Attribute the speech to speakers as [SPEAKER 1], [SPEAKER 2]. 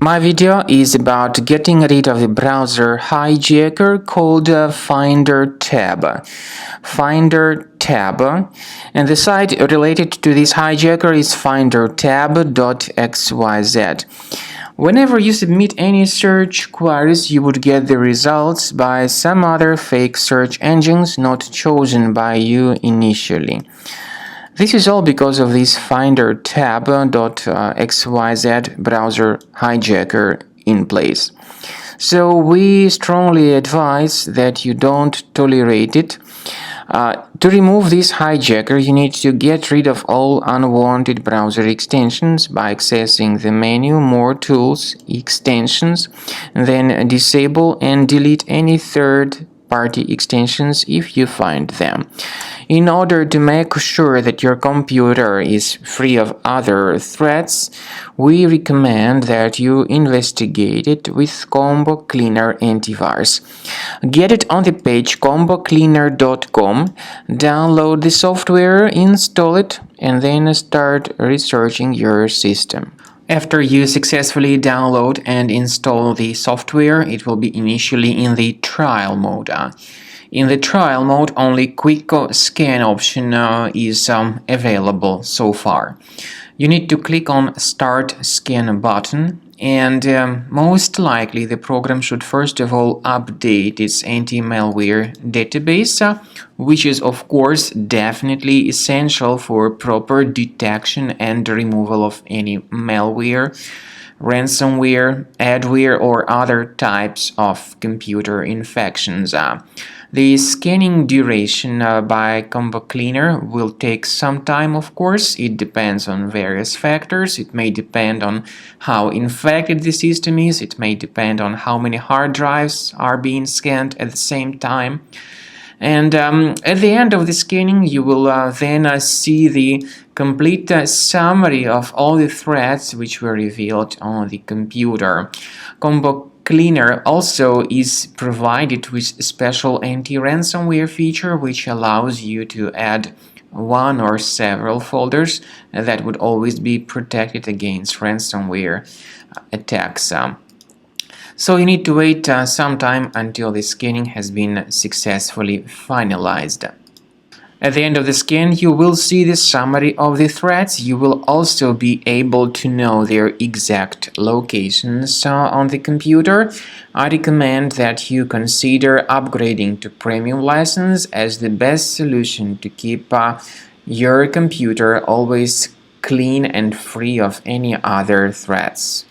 [SPEAKER 1] My video is about getting rid of the browser hijacker called Findertab. Findertab, and the site related to this hijacker is Findertab.xyz. Whenever you submit any search queries, you would get the results by some other fake search engines not chosen by you initially. This is all because of this Findertab.xyz browser hijacker in place. So we strongly advise that you don't tolerate it. To remove this hijacker, you need to get rid of all unwanted browser extensions by accessing the menu More Tools, Extensions, then disable and delete any third-party extensions if you find them. In order to make sure that your computer is free of other threats, we recommend that you investigate it with Combo Cleaner Antivirus. Get it on the page combocleaner.com, download the software, install it, and then start researching your system. After you successfully download and install the software, it will be initially in the trial mode. In the trial mode, only quick scan option is available so far. You need to click on Start Scan button, and most likely the program should first of all update its anti-malware database, which is of course definitely essential for proper detection and removal of any malware, ransomware, adware, or other types of computer infections. The scanning duration by Combo Cleaner will take some time, of course. It depends on various factors. It may depend on how infected the system is. It may depend on how many hard drives are being scanned at the same time. And at the end of the scanning, you will then see the complete summary of all the threats which were revealed on the computer. Combo Cleaner also is provided with a special anti-ransomware feature which allows you to add one or several folders that would always be protected against ransomware attacks. So you need to wait some time until the scanning has been successfully finalized. At the end of the scan, you will see the summary of the threats. You will also be able to know their exact locations on the computer. I recommend that you consider upgrading to premium license as the best solution to keep your computer always clean and free of any other threats.